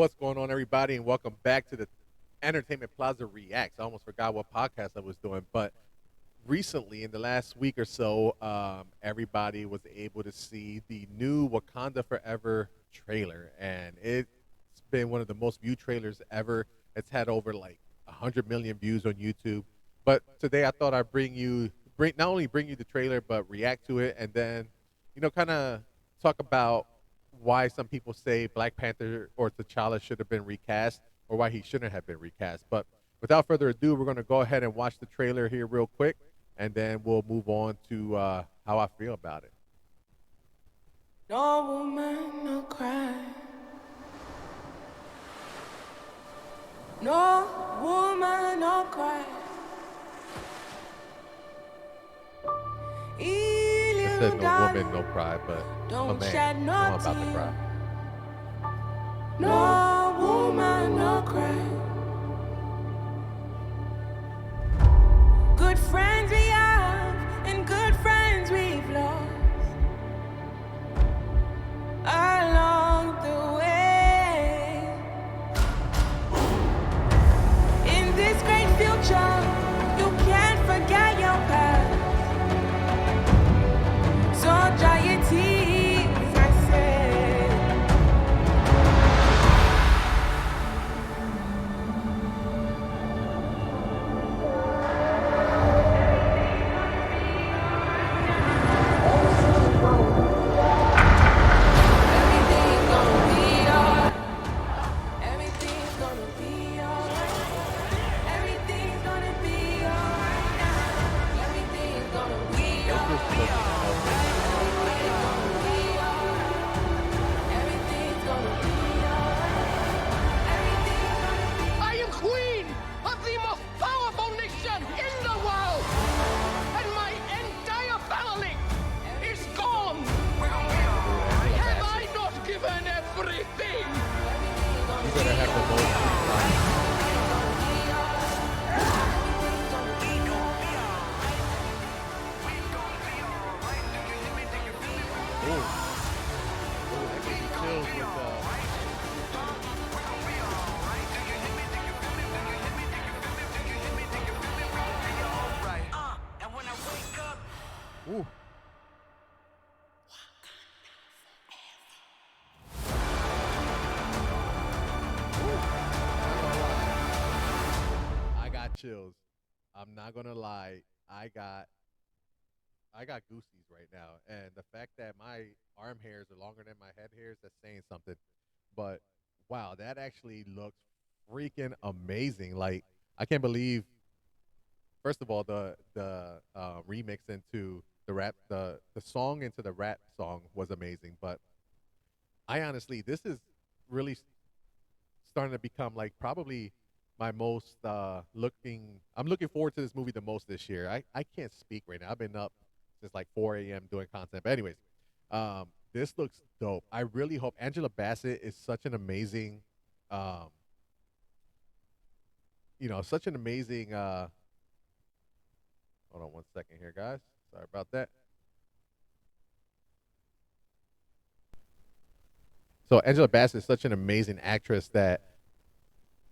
What's going on, everybody, and welcome back to the Entertainment Plaza Reacts. I almost forgot what podcast I was doing, but recently, in the last week or so, everybody was able to see the new Wakanda Forever trailer, and it's been one of the most viewed trailers ever. It's had over like 100 million views on YouTube. But today, I thought I'd bring not only bring you the trailer, but react to it, and then, kind of talk about why some people say Black Panther or T'Challa should have been recast, or why he shouldn't have been recast. But without further ado, we're going to go ahead and watch the trailer here real quick, and then we'll move on to how I feel about it. No woman, no cry. No woman, no cry. It said no woman, no cry, but I'm a man. I'm about to cry. No woman, no cry. Good friends we have, and good friends we've lost along the way. In this great future, you can't forget your past. So dry your tears, I say. Everything's gonna be alright. Everything's gonna be alright. Everything's gonna be alright now. Everything's gonna be alright. I am queen of the most powerful nation in the world, and my entire family is gone. Have I not given everything? You're going to have the most. That gives you chills with, ooh. I got chills. I'm not gonna lie. I got goosies right now, and the fact that my arm hairs are longer than my head hairs, that's saying something. But wow, that actually looks freaking amazing. Like, I can't believe. First of all, the remix into the rap, the song into the rap song was amazing. But I honestly, this is really starting to become like probably my most looking. I'm looking forward to this movie the most this year. I can't speak right now. I've been up since like 4 a.m. doing content. But anyways, this looks dope. I really hope Angela Bassett is such an amazing, um, such an amazing. Hold on one second here, guys. Sorry about that. So Angela Bassett is such an amazing actress that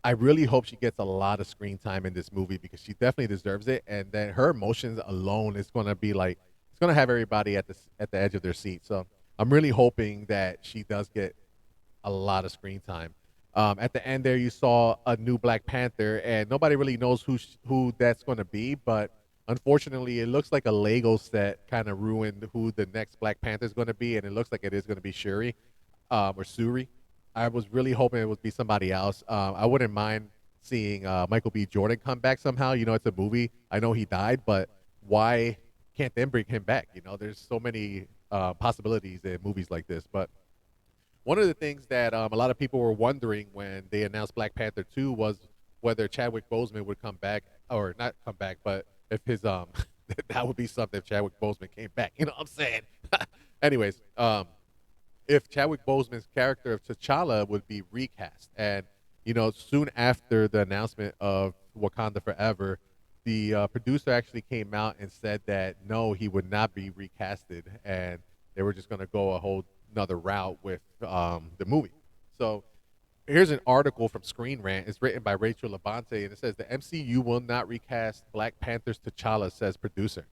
I really hope she gets a lot of screen time in this movie because she definitely deserves it. And then her emotions alone is going to be like it's going to have everybody at the edge of their seat. So I'm really hoping that she does get a lot of screen time. At the end there, you saw a new Black Panther, and nobody really knows who that's going to be. But unfortunately, it looks like a Lego set kind of ruined who the next Black Panther is going to be, and it looks like it is going to be Shuri or Suri. I was really hoping it would be somebody else. I wouldn't mind seeing Michael B. Jordan come back somehow. It's a movie. I know he died, but why can't they bring him back? There's so many possibilities in movies like this. But one of the things that a lot of people were wondering when they announced Black Panther 2 was whether Chadwick Boseman would come back or not come back, but if his that would be something if Chadwick Boseman came back. You know what I'm saying? Anyways, if Chadwick Boseman's character of T'Challa would be recast, and soon after the announcement of Wakanda Forever, the producer actually came out and said that no, he would not be recasted, and they were just going to go a whole another route with the movie. So Here's an article from Screen Rant. It's written by Rachel Labonte, and it says the MCU will not recast Black Panther's T'Challa, says producer.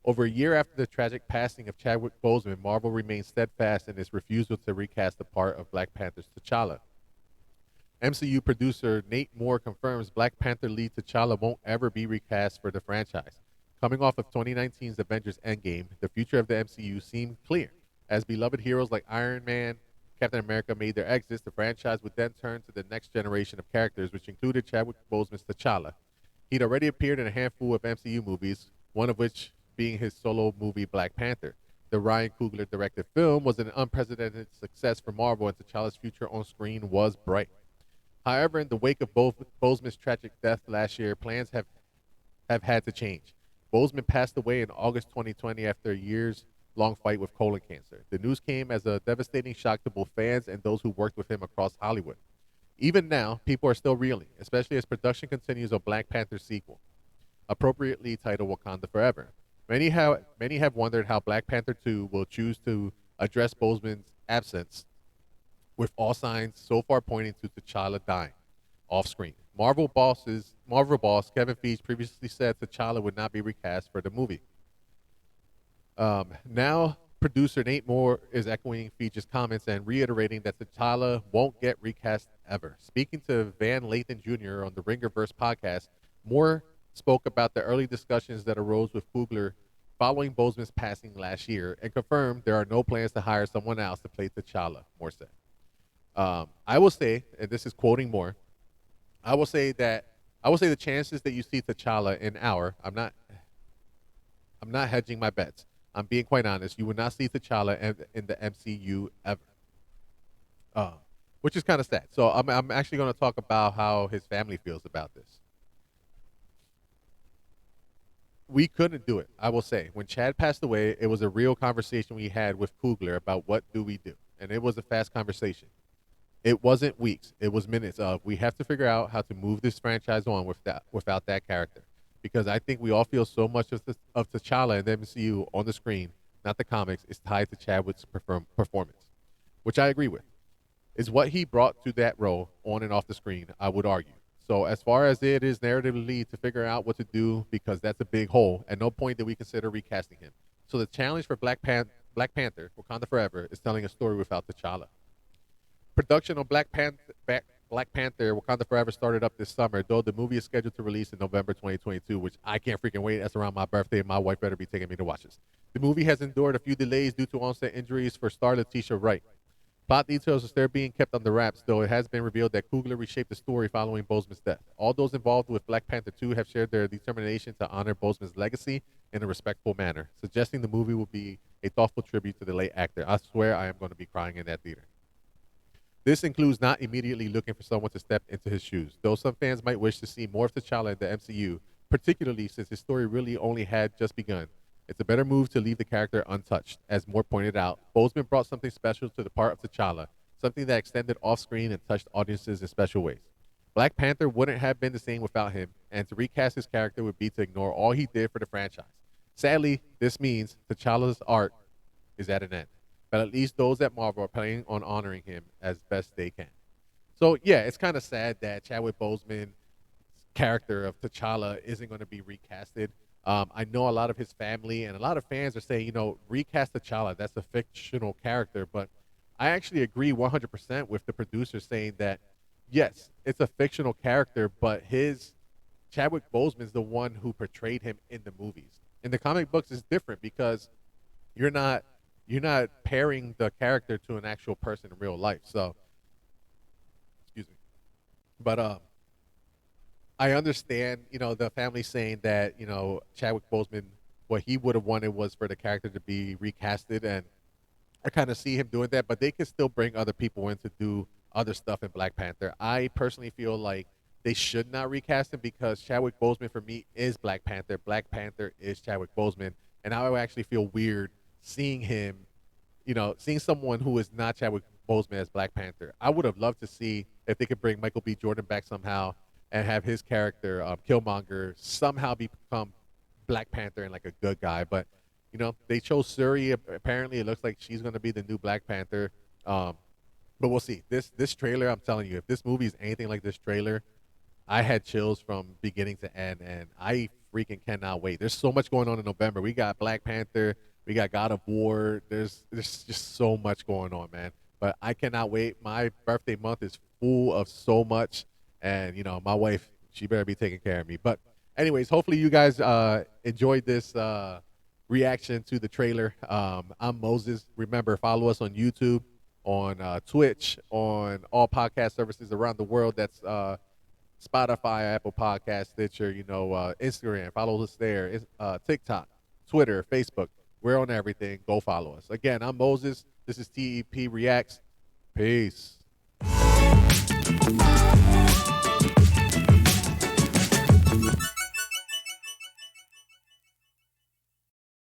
Over a year after the tragic passing of Chadwick Boseman, Marvel remains steadfast in its refusal to recast the part of Black Panther's T'Challa. MCU producer Nate Moore confirms Black Panther lead T'Challa won't ever be recast for the franchise. Coming off of 2019's Avengers Endgame, the future of the MCU seemed clear. As beloved heroes like Iron Man, Captain America made their exits, the franchise would then turn to the next generation of characters, which included Chadwick Boseman's T'Challa. He'd already appeared in a handful of MCU movies, one of which being his solo movie Black Panther. The Ryan Coogler directed film was an unprecedented success for Marvel, and T'Challa's future on screen was bright. However, in the wake of Boseman's tragic death last year, plans have had to change. Boseman passed away in August 2020 after a years long fight with colon cancer. The news came as a devastating shock to both fans and those who worked with him across Hollywood. Even now, people are still reeling, especially as production continues on Black Panther's sequel, appropriately titled Wakanda Forever. Many have wondered how Black Panther 2 will choose to address Boseman's absence, with all signs so far pointing to T'Challa dying off screen. Marvel boss Kevin Feige previously said T'Challa would not be recast for the movie. Now, producer Nate Moore is echoing Feige's comments and reiterating that T'Challa won't get recast ever. Speaking to Van Lathan Jr. on the Ringerverse podcast, Moore spoke about the early discussions that arose with Coogler following Boseman's passing last year and confirmed there are no plans to hire someone else to play T'Challa, Moore said. I will say, and this is quoting Moore, I will say the chances that you see T'Challa I'm not hedging my bets. I'm being quite honest. You will not see T'Challa in the MCU ever, which is kind of sad. So I'm actually going to talk about how his family feels about this. We couldn't do it, I will say. When Chad passed away, it was a real conversation we had with Coogler about what do we do. And it was a fast conversation. It wasn't weeks. It was minutes of we have to figure out how to move this franchise on without that character. Because I think we all feel so much of T'Challa and the MCU on the screen, not the comics, is tied to Chadwick's performance, which I agree with. Is what he brought to that role on and off the screen, I would argue. So as far as it is narratively to figure out what to do, because that's a big hole, at no point did we consider recasting him. So the challenge for Black Panther, Wakanda Forever, is telling a story without T'Challa. Production on Black Panther, Wakanda Forever started up this summer, though the movie is scheduled to release in November 2022, which I can't freaking wait. That's around my birthday, and my wife better be taking me to watch this. The movie has endured a few delays due to onset injuries for star Letitia Wright. Plot details are still being kept under wraps, though it has been revealed that Coogler reshaped the story following Boseman's death. All those involved with Black Panther 2 have shared their determination to honor Boseman's legacy in a respectful manner, suggesting the movie will be a thoughtful tribute to the late actor. I swear I am going to be crying in that theater. This includes not immediately looking for someone to step into his shoes, though some fans might wish to see more of T'Challa in the MCU, particularly since his story really only had just begun. It's a better move to leave the character untouched. As Moore pointed out, Boseman brought something special to the part of T'Challa, something that extended off-screen and touched audiences in special ways. Black Panther wouldn't have been the same without him, and to recast his character would be to ignore all he did for the franchise. Sadly, this means T'Challa's arc is at an end, but at least those at Marvel are planning on honoring him as best they can. So yeah, it's kind of sad that Chadwick Boseman's character of T'Challa isn't going to be recasted. I know a lot of his family and a lot of fans are saying, recast T'Challa. That's a fictional character. But I actually agree 100% with the producer saying that, yes, it's a fictional character, but Chadwick Boseman is the one who portrayed him in the movies. In the comic books, it's different because you're not pairing the character to an actual person in real life. So, excuse me. But I understand, the family saying that, Chadwick Boseman, what he would have wanted was for the character to be recasted, and I kind of see him doing that, but they can still bring other people in to do other stuff in Black Panther. I personally feel like they should not recast him because Chadwick Boseman, for me, is Black Panther. Black Panther is Chadwick Boseman, and I would actually feel weird seeing him, seeing someone who is not Chadwick Boseman as Black Panther. I would have loved to see if they could bring Michael B. Jordan back somehow and have his character, Killmonger, somehow become Black Panther and like a good guy. But, they chose Suri. Apparently, it looks like she's going to be the new Black Panther. But but we'll see. This trailer, I'm telling you, if this movie is anything like this trailer, I had chills from beginning to end, and I freaking cannot wait. There's so much going on in November. We got Black Panther, we got God of War. There's just so much going on, man. But I cannot wait. My birthday month is full of so much, and my wife, she better be taking care of me. But anyways, hopefully you guys enjoyed this reaction to the trailer. I'm Moses. Remember, follow us on YouTube, on Twitch, on all podcast services around the world. That's Spotify, Apple Podcast, Stitcher, Instagram. Follow us there. TikTok, Twitter, Facebook. We're on everything. Go follow us. Again, I'm Moses. This is TEP Reacts. Peace.